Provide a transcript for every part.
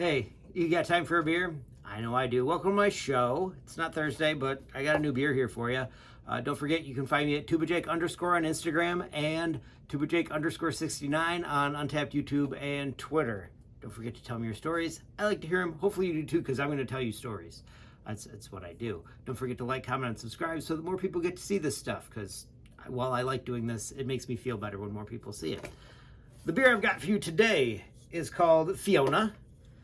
Hey, you got time for a beer? I know I do. Welcome to my show. It's not Thursday, but I got a new beer here for you. Don't forget, you can find me at TubaJake_ on Instagram and TubaJake_ 69 on Untapped YouTube and Twitter. Don't forget to tell me your stories. I like to hear them. Hopefully you do too, because I'm going to tell you stories. That's what I do. Don't forget to like, comment, and subscribe so that more people get to see this stuff, because while I like doing this, it makes me feel better when more people see it. The beer I've got for you today is called Fiona.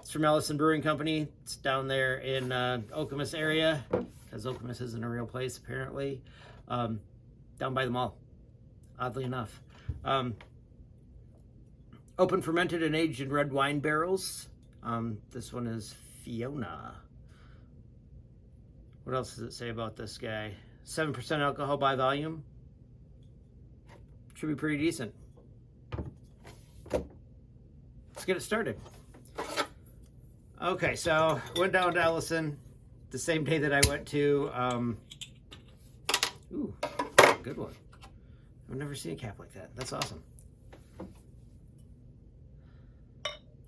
It's from Ellison Brewing Company. It's down there in Okemos area, because Okemos isn't a real place apparently. Down by the mall, oddly enough. Open, fermented, and aged in red wine barrels. This one is Fiona. What else does it say about this guy? 7% alcohol by volume. Should be pretty decent. Let's get it started. Okay, so went down to Ellison the same day that I went to, ooh, good one. I've never seen a cap like that. That's awesome.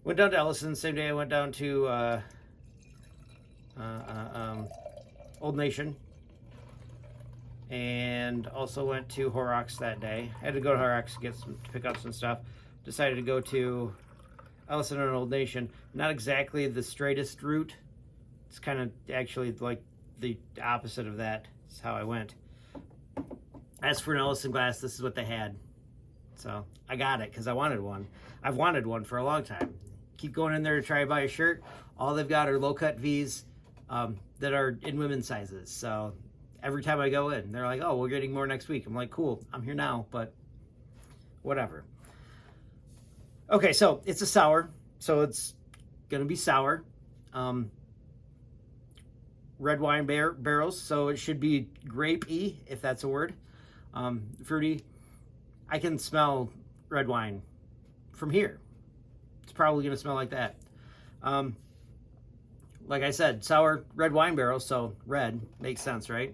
Went down to Ellison the same day I went down to Old Nation, and also went to Horrocks that day. I had to go to Horrocks to pick up some stuff. Decided to go to Ellison and Old Nation. Not exactly the straightest route. It's kind of actually like the opposite of that. That's how I went. As for an Ellison glass, this is what they had. So I got it because I wanted one. I've wanted one for a long time. Keep going in there to try to buy a shirt. All they've got are low-cut Vs that are in women's sizes. So every time I go in, they're like, oh, we're getting more next week. I'm like, cool, I'm here now, but whatever. Okay, so it's a sour, so it's gonna be sour. Red wine barrels, so it should be grapey, if that's a word. Fruity. I can smell red wine from here. It's probably gonna smell like that. Like I said, sour red wine barrels, so red makes sense, right?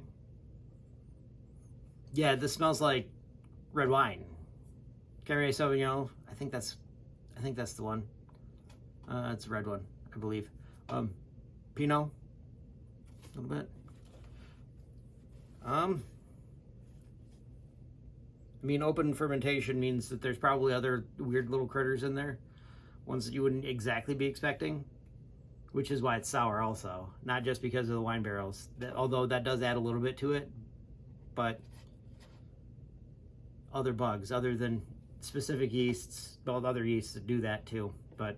Yeah, this smells like red wine. Cabernet Sauvignon, I think that's the one. It's a red one, I believe. Pinot, a little bit. I mean, open fermentation means that there's probably other weird little critters in there, ones that you wouldn't exactly be expecting, which is why it's sour also, not just because of the wine barrels, although that does add a little bit to it, but other bugs, other than specific yeasts, well, other yeasts that do that too, but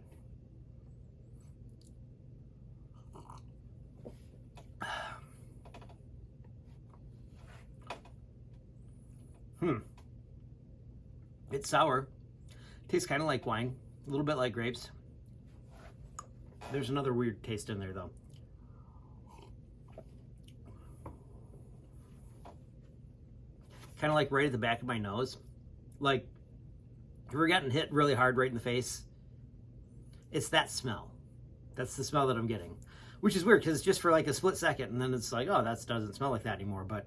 it's sour. Tastes kind of like wine, a little bit like grapes. There's another weird taste in there though. Kind of like right at the back of my nose. Like, if we're getting hit really hard right in the face, it's that smell. That's the smell that I'm getting. Which is weird, because it's just for like a split second, and then it's like, oh, that doesn't smell like that anymore, but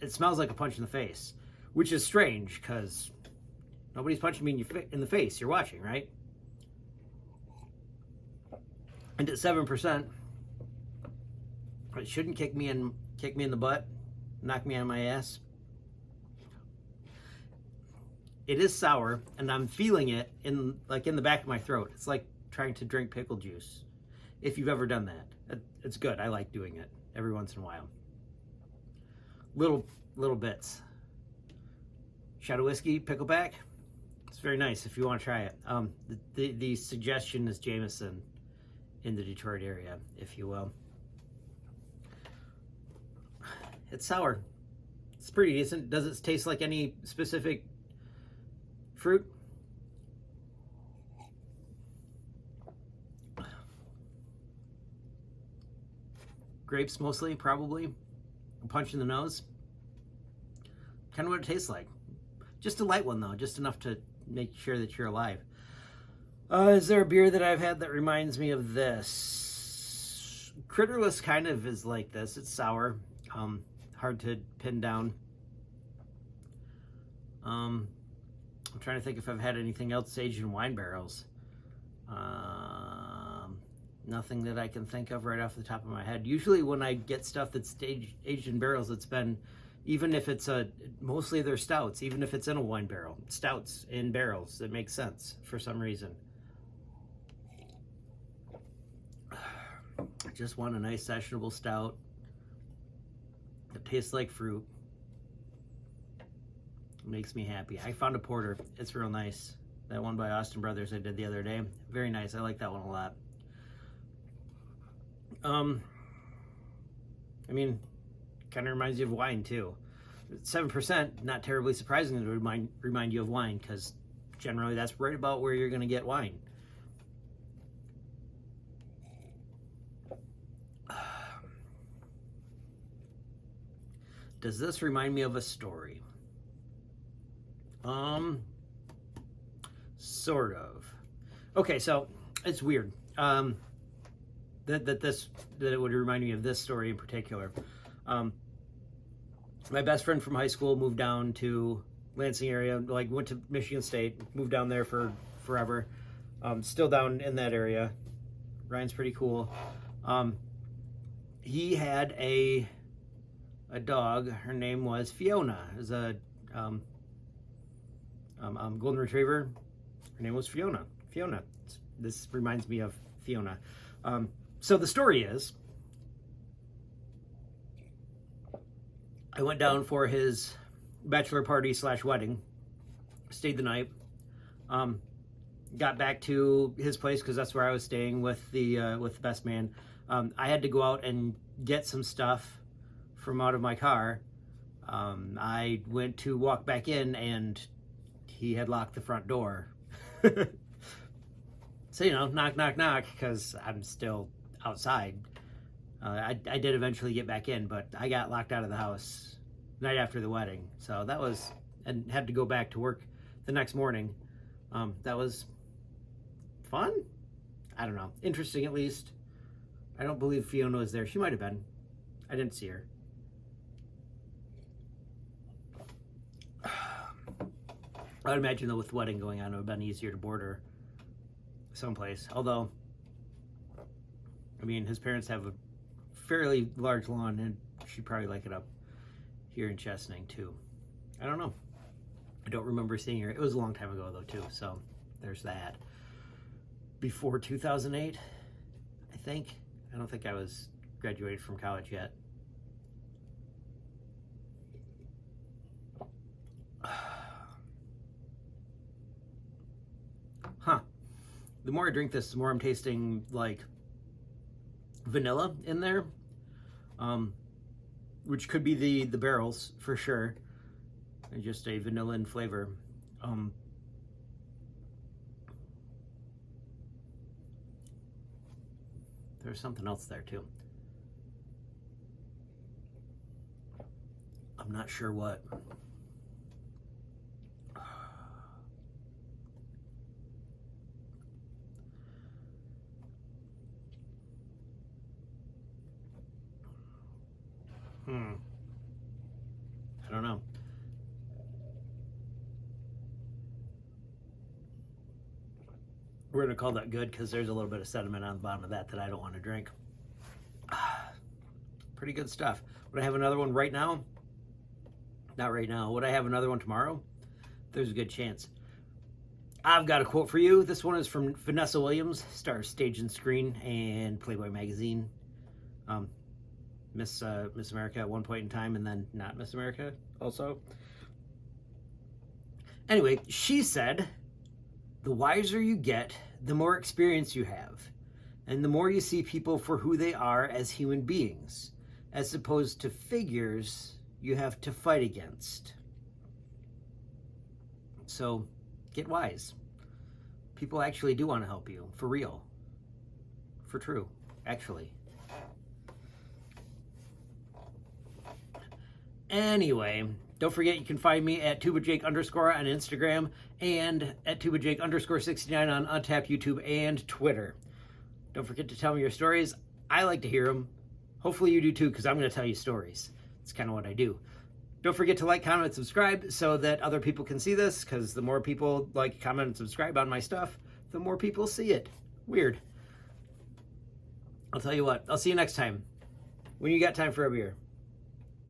it smells like a punch in the face. Which is strange, because nobody's punching me in the face. You're watching, right? And at 7%, it shouldn't kick me in the butt, knock me on my ass. It is sour, and I'm feeling it in the back of my throat. It's like trying to drink pickle juice. If you've ever done that, it's good. I like doing it every once in a while. Little bits. Shot of whiskey, pickleback. It's very nice if you want to try it. The suggestion is Jameson in the Detroit area, if you will. It's sour. It's pretty decent. Does it taste like any specific fruit? Grapes mostly, probably. A punch in the nose. Kind of what it tastes like. Just a light one though, just enough to make sure that you're alive. Is there a beer that I've had that reminds me of this? Critterless kind of is like this. It's sour. Hard to pin down. I'm trying to think if I've had anything else aged in wine barrels. Nothing that I can think of right off the top of my head. Usually when I get stuff that's aged in barrels, it's been, even if it's mostly they're stouts, even if it's in a wine barrel, stouts in barrels, it makes sense for some reason. I just want a nice sessionable stout that tastes like fruit. It makes me happy. I found a porter. It's real nice. That one by Austin Brothers I did the other day. Very nice. I like that one a lot. I mean, kind of reminds you of wine too. 7%, not terribly surprising to remind you of wine, because generally that's right about where you're going to get wine. Does this remind me of a story? Sort of. Okay, so it's weird. That it would remind me of this story in particular. My best friend from high school moved down to Lansing area, like went to Michigan State, moved down there for forever. Still down in that area. Ryan's pretty cool. He had a dog. Her name was Fiona. It was a golden retriever. Her name was Fiona. This reminds me of Fiona. So the story is, I went down for his bachelor party / wedding, stayed the night, got back to his place because that's where I was staying with the best man. I had to go out and get some stuff from out of my car. I went to walk back in and he had locked the front door. So, knock, knock, knock, because I'm still outside. I did eventually get back in, but I got locked out of the house night after the wedding. So that was, and had to go back to work the next morning. That was fun? I don't know. Interesting, at least. I don't believe Fiona was there. She might have been. I didn't see her. I would imagine, though, with the wedding going on, it would have been easier to board her someplace. Although, I mean, his parents have a fairly large lawn, and she'd probably like it up here in Chesaning, too. I don't know. I don't remember seeing her. It was a long time ago, though, too, so there's that. Before 2008, I think. I don't think I was graduated from college yet. Huh. The more I drink this, the more I'm tasting, like, vanilla in there. Which could be the barrels, for sure. And just a vanilla in flavor. There's something else there, too. I'm not sure what. I don't know. We're going to call that good because there's a little bit of sediment on the bottom of that I don't want to drink. Pretty good stuff. Would I have another one right now? Not right now. Would I have another one tomorrow? There's a good chance. I've got a quote for you. This one is from Vanessa Williams, star of Stage and Screen and Playboy magazine. Miss America at one point in time, and then not Miss America also. Anyway, she said, "The wiser you get, the more experience you have, and the more you see people for who they are as human beings, as opposed to figures you have to fight against." So, get wise. People actually do want to help you, for real. For true, actually. Anyway, don't forget you can find me at @TubaJake_ on Instagram and at @TubaJake_ 69 on Untapped, YouTube, and Twitter. Don't forget to tell me your stories. I like to hear them. Hopefully you do too, because I'm going to tell you stories. It's kind of what I do. Don't forget to like, comment, and subscribe so that other people can see this, because the more people like, comment, and subscribe on my stuff, the more people see it. Weird. I'll tell you what, I'll see you next time when you got time for a beer.